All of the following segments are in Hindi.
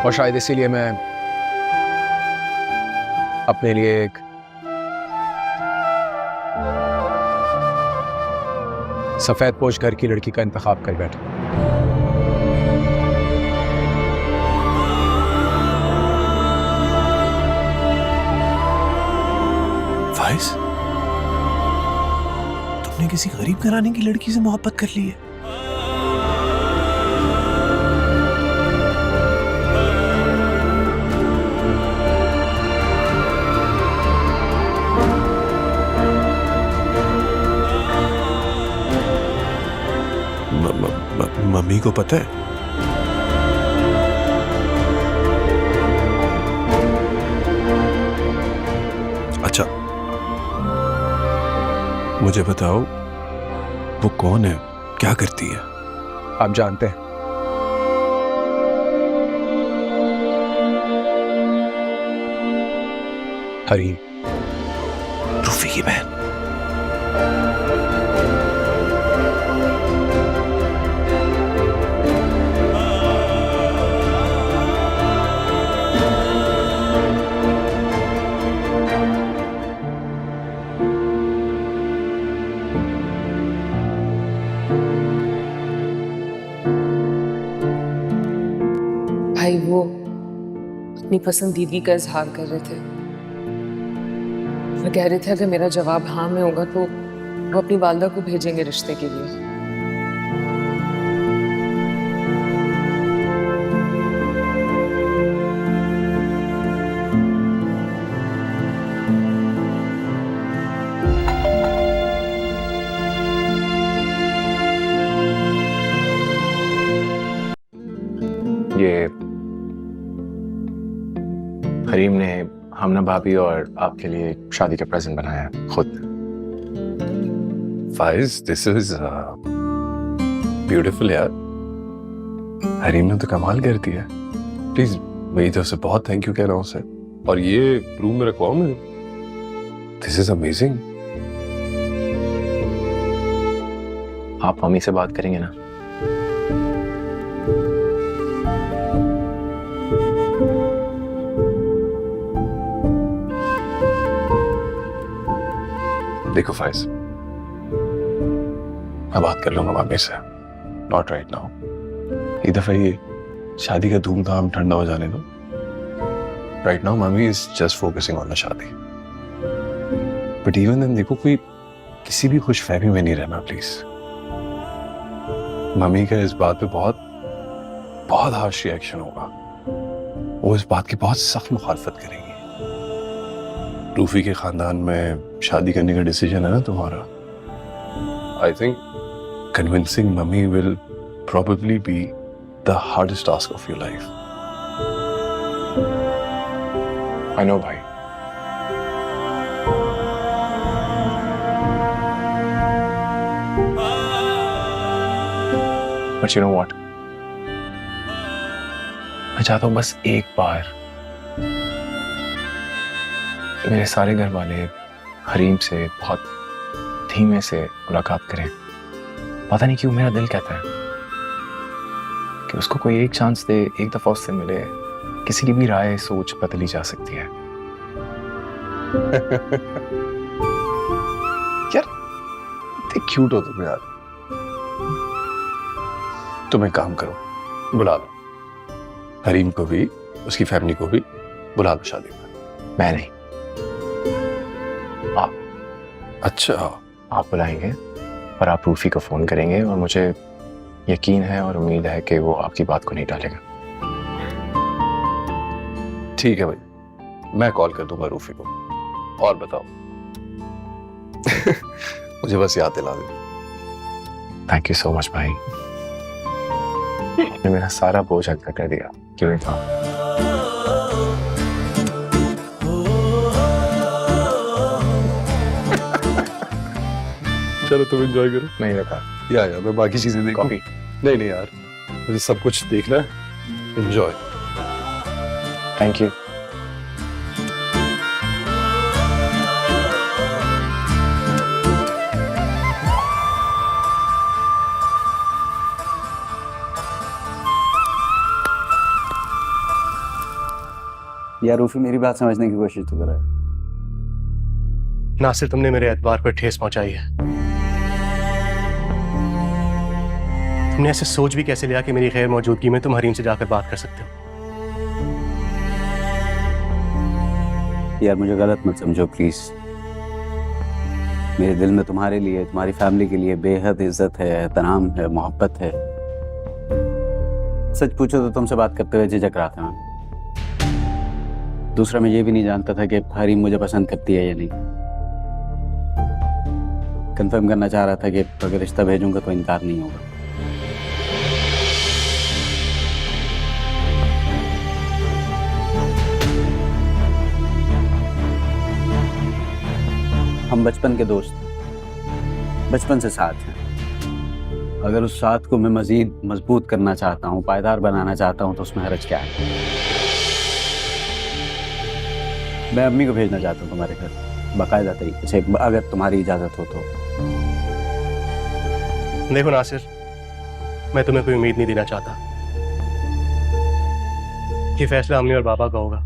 और शायद इसीलिए मैं अपने लिए एक सफेद पोश घर की लड़की का इंतखाब कर बैठा। फाइज, तुमने किसी गरीब घराने की लड़की से मोहब्बत कर ली है? मम्मी को पता है? अच्छा, मुझे बताओ वो कौन है, क्या करती है? आप जानते हैं, हरी, रूफी की बहन। भाई वो अपनी पसंदीदगी का इजहार कर रहे थे। वो कह रहे थे अगर मेरा जवाब हाँ में होगा तो वो अपनी वालदा को भेजेंगे रिश्ते के लिए। ये हरीम ने हमना भाभी और आपके लिए शादी का प्रेजेंट बनाया है खुद। फाइज, दिस इज ब्यूटीफुल यार। हरीम ने तो कमाल कर दिया। प्लीज मेरी तरफ से बहुत थैंक यू कह रहा हूँ उसे। और ये रूम में रखवाऊं मैं? This is amazing. आप मम्मी से बात करेंगे ना? देखो फाइज, मैं बात कर लूंगा मम्मी से, नॉट राइट नाउ। एक दफा ये शादी का धूमधाम ठंडा हो जाने दो। Right now mummy is just focusing on the शादी। बट इवन देन देखो, कोई किसी भी खुश फहमी में नहीं रहना प्लीज। मम्मी का इस बात पे बहुत बहुत हार्श रिएक्शन होगा। वो इस बात की बहुत सख्त मुखालफत करेंगी। रूफी के खानदान में शादी करने का डिसीजन है ना तुम्हारा। I think convincing mummy will probably be the hardest task of your life. I know भाई। But you know what? मैं चाहता हूँ बस एक बार मेरे सारे घर वाले हरीम से बहुत धीमे से मुलाकात करें। पता नहीं क्यों मेरा दिल कहता है कि उसको कोई एक चांस दे, एक दफा उससे मिले। किसी की भी राय सोच बदली जा सकती है। यार इतने क्यूट हो तुम यार। तुम एक काम करो, बुला लो हरीम को भी, उसकी फैमिली को भी बुला लो शादी में। मैं नहीं, आप। अच्छा, आप बुलाएंगे और आप रूफी को फोन करेंगे और मुझे यकीन है और उम्मीद है कि वो आपकी बात को नहीं टालेगा। ठीक है भाई, मैं कॉल कर दूंगा रूफी को। और बताओ मुझे बस याद दिला दे। थैंक यू सो मच भाई, आपने मेरा सारा बोझ हल्का कर दिया। क्यों नहीं था? चलो तुम एंजॉय करो। नहीं लगा या मैं बाकी चीजें देखूं। कॉफी? नहीं नहीं यार, मुझे सब कुछ देखना है। एंजॉय। Thank you. यार रूफी मेरी बात समझने की कोशिश तो करा। नासिर, तुमने मेरे एतबार पर ठेस पहुंचाई है। तुमने ऐसे सोच भी कैसे लिया कि मेरी गैर मौजूदगी में तुम हरीम से जाकर बात कर सकते हो? यार मुझे गलत मत समझो प्लीज। मेरे दिल में तुम्हारे लिए, तुम्हारी फैमिली के लिए बेहद इज्जत है, एहतराम है, मोहब्बत है। सच पूछो तो तुमसे बात करते हुए झिझक रहा था मैं। दूसरा, मैं ये भी नहीं जानता था कि हरीम मुझे पसंद करती है या नहीं। कंफर्म करना चाह रहा था कि अगर रिश्ता भेजूंगा तो इनकार नहीं होगा। हम बचपन के दोस्त हैं, बचपन से साथ हैं। अगर उस साथ को मैं मजीद मजबूत करना चाहता हूँ, पायदार बनाना चाहता हूँ, तो उसमें हर्ज क्या है? मैं अम्मी को भेजना चाहता हूँ तुम्हारे घर, बाकायदा तरीके से, अगर तुम्हारी इजाजत हो तो। देखो नासिर, मैं तुम्हें कोई उम्मीद नहीं देना चाहता। ये फैसला अम्मी और बाबा का होगा।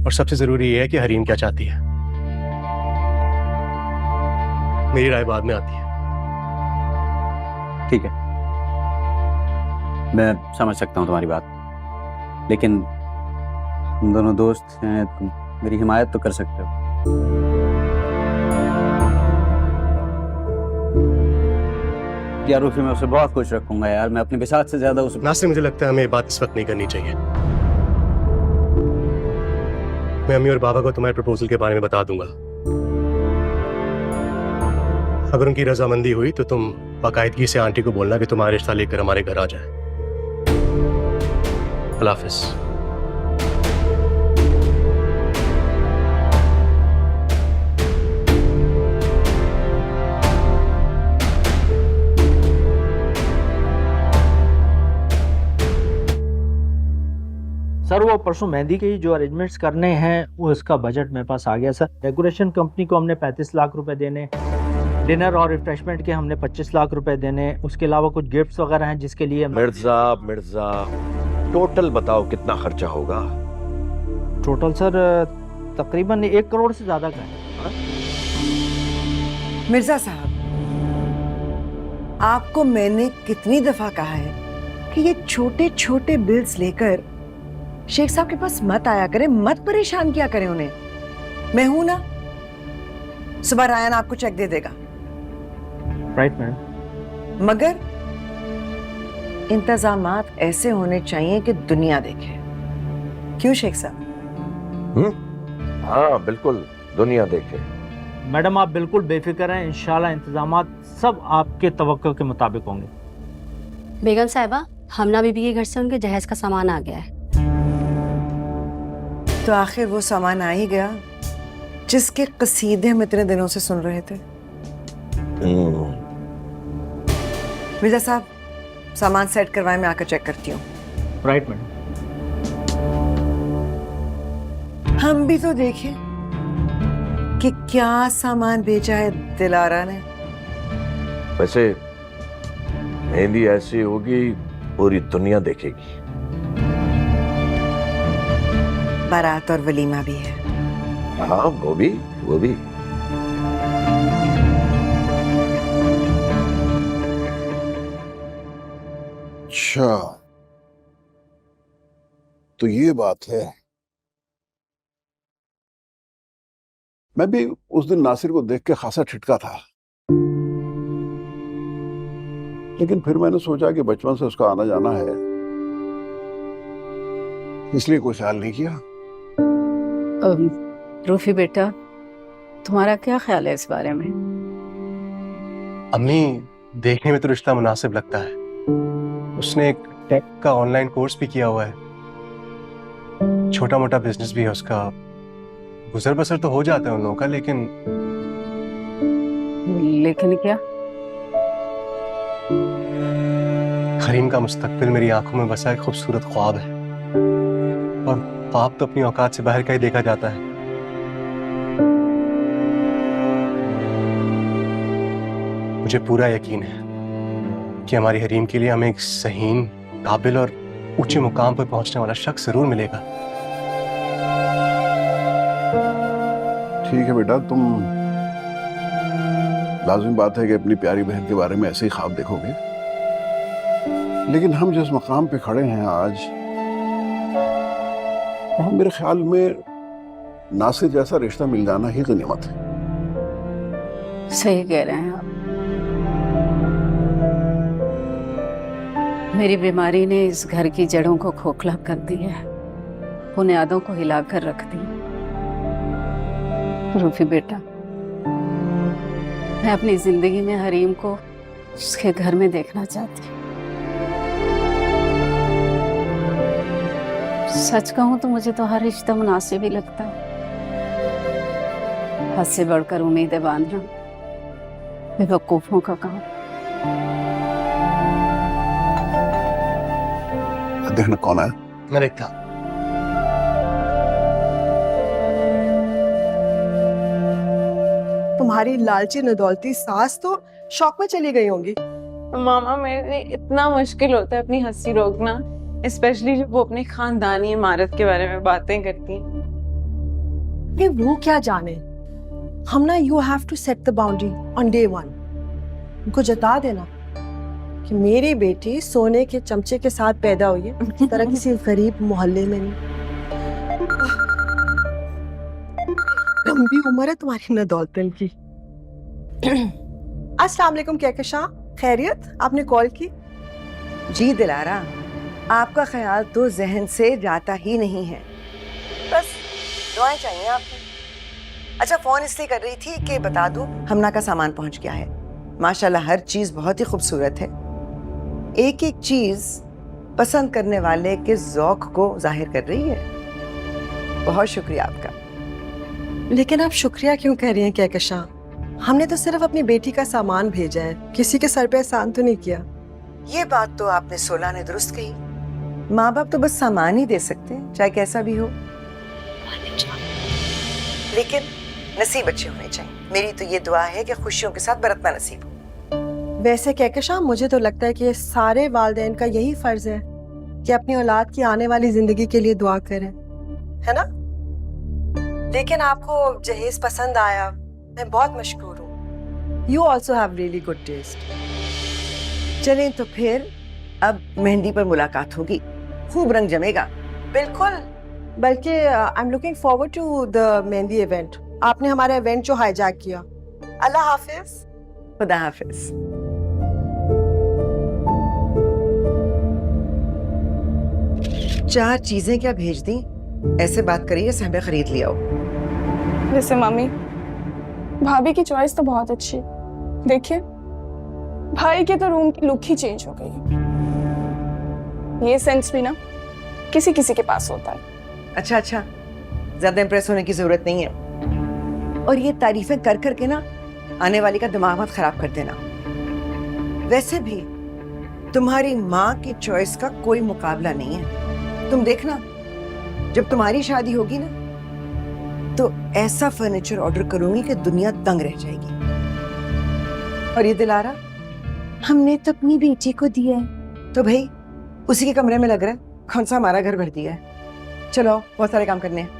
और सबसे जरूरी ये है कि हरीम क्या चाहती है। मेरी राय बाद में आती है। ठीक है, मैं समझ सकता हूँ तुम्हारी बात, लेकिन तुम दोनों दोस्त हैं, तुम मेरी हिमायत तो कर सकते हो। यार रूफी, मैं उसे बहुत खुश रखूंगा यार। मैं अपने बिसात से ज्यादा उसे। नासिर, मुझे लगता है हमें ये बात इस वक्त नहीं करनी चाहिए। मैं अम्मी और बाबा को तुम्हारे प्रपोजल के बारे में बता दूंगा। अगर उनकी रजामंदी हुई तो तुम बाकायदगी से आंटी को बोलना कि तुम्हारा रिश्ता लेकर हमारे घर आ जाए। अल्लाह हाफिज। सर वो परसों मेहंदी के जो अरेंजमेंट्स करने हैं वो इसका बजट मेरे पास आ गया सर। डेकोरेशन कंपनी को हमने 35 लाख रुपए देने, डिनर और रिफ्रेशमेंट के हमने 25 लाख रुपए देने, उसके अलावा कुछ गिफ्ट्स वगैरह हैं जिसके लिए मिर्जा टोटल बताओ कितना खर्चा होगा? टोटल सर तकरीबन 1 करोड़ से ज़्यादा का है। मिर्जा साहब, आपको मैंने कितनी दफा कहा है कि ये छोटे छोटे बिल्स लेकर शेख साहब के पास मत आया करें, मत परेशान किया करें उन्हें। मैं हूं ना, सुबह रायन आपको चेक दे देगा। Right madam. मगर इंतजामात ऐसे होने चाहिए कि दुनिया देखे। क्यों शेख साहब? हाँ बिल्कुल, दुनिया देखे। मैडम आप बिल्कुल बेफिक्र हैं, इंशाल्लाह इंतजामात सब आपके तवक्को के मुताबिक होंगे। बेगम साहिबा, हमना बीबी के घर से उनके जहेज का सामान आ गया है। तो आखिर वो सामान आ ही गया जिसके कसीदे हम इतने दिनों से सुन रहे थे। मिर्जा साहब, सामान सेट करवाएं, मैं आकर चेक करती हूँ। Right madam. हम भी तो देखें कि क्या सामान भेजा है दिलारा ने। वैसे मेहंदी ऐसी होगी पूरी दुनिया देखेगी। बारात और वलीमा भी है। हाँ वो भी। अच्छा, तो ये बात है। मैं भी उस दिन नासिर को देख के खासा ठिठका था, लेकिन फिर मैंने सोचा कि बचपन से उसका आना जाना है, इसलिए कोई ख्याल नहीं किया। रूफी बेटा, तुम्हारा क्या ख्याल है इस बारे में? अम्मी, देखने में तो रिश्ता मुनासिब लगता है। उसने एक टेक का ऑनलाइन कोर्स भी किया हुआ है, छोटा मोटा बिजनेस भी है उसका। गुजर बसर तो हो जाता है उन लोगों का, लेकिन क्या? हरीम का मुस्तकबिल मेरी आंखों में बसा एक खूबसूरत ख्वाब है, और ख्वाब तो अपनी औकात से बाहर का ही देखा जाता है। मुझे पूरा यकीन है कि हमारी हरीम के लिए हमें एक सहीन, काबिल और ऊंचे मुकाम पर पहुंचने वाला शख्स जरूर मिलेगा। ठीक है बेटा, तुम लाजिम बात है कि अपनी प्यारी बहन के बारे में ऐसे ही ख्वाब देखोगे, लेकिन हम जिस मकाम पे खड़े हैं आज, वहाँ मेरे ख्याल में नासिर जैसा रिश्ता मिल जाना ही गनीमत है। सही कह रहे हैं आप। मेरी बीमारी ने इस घर की जड़ों को खोखला कर दिया है, बुनियादों को हिलाकर रख दिया। रूफी बेटा, मैं अपनी जिंदगी में हरीम को उसके घर में देखना चाहती हूँ। सच कहूं तो मुझे तो हर रिश्ता मुनासिब ही लगता है। हद से बढ़कर उम्मीदें बांधना बेवकूफों का काम। देखना कौन है। मैं देखता। तुम्हारी लालची नदौलती सास तो शौक में चली गई होंगी। मामा, मेरे लिए इतना मुश्किल होता है अपनी हंसी रोकना, स्पेशली जब वो अपनी खानदानी इमारत के बारे में बातें करती हैं। ये वो क्या जाने, हम ना you have to set the boundary on day 1। उनको जता देना कि मेरी बेटी सोने के चमचे के साथ पैदा हुई है, उनकी तरह किसी गरीब मोहल्ले में नहीं। लंबी उम्र है तुम्हारी नदौलतन की। अस्सलाम वालेकुम कहकशां, खैरियत? आपने कॉल की? जी दिलारा, आपका ख्याल तो जहन से जाता ही नहीं है, बस दुआएं चाहिए आपको। अच्छा, फोन इसलिए कर रही थी कि बता दूं हमना का सामान पहुंच गया है। माशाल्लाह हर चीज बहुत ही खूबसूरत है। एक एक चीज पसंद करने वाले के ज़ौक़ को जाहिर कर रही है। बहुत शुक्रिया आपका। लेकिन आप शुक्रिया क्यों कह रही हैं कहकशां? हमने तो सिर्फ अपनी बेटी का सामान भेजा है, किसी के सर पे एहसान तो नहीं किया। ये बात तो आपने सोला ने दुरुस्त कही। माँ बाप तो बस सामान ही दे सकते हैं, चाहे कैसा भी हो, लेकिन नसीब अच्छे होने चाहिए। मेरी तो ये दुआ है कि खुशियों के साथ बरतना नसीब हो। वैसे कहकशां, मुझे तो लगता है कि सारे वालिदैन का यही फर्ज है कि अपनी औलाद की आने वाली जिंदगी के लिए दुआ करें, है ना? लेकिन आपको जहेज पसंद आया, मैं बहुत मशकूर हूँ। You also have really good taste. चलें तो फिर अब मेहंदी पर मुलाकात होगी, खूब रंग जमेगा। बिल्कुल, बल्कि I am looking forward to the mehndi event. आपने हमारा इवेंट जो हाईजैक किया। अल्लाह हाफिज। खुदा हाफिज। चार चीजें क्या भेज दी? ऐसे बात करिए जैसे हमें खरीद लिया हो। वैसे मम्मी, भाभी की चॉइस तो बहुत अच्छी। देखिए, भाई के तो रूम की लुक ही चेंज हो गई। ये सेंस भी ना किसी किसी के पास होता है। अच्छा, ज्यादा इंप्रेस होने की जरूरत नहीं है। और ये तारीफें कर करके ना आने वाली का दिमाग मत खराब कर देना। वैसे भी तुम्हारी माँ की चॉइस का कोई मुकाबला नहीं है। तुम देखना, जब तुम्हारी शादी होगी ना, तो ऐसा फर्नीचर ऑर्डर करूंगी कि दुनिया दंग रह जाएगी। और ये दिलारा, हमने तो अपनी बेटी को दिया है, तो भाई उसी के कमरे में लग रहा है कौन सा हमारा घर भर दिया है। चलो, बहुत सारे काम करने हैं।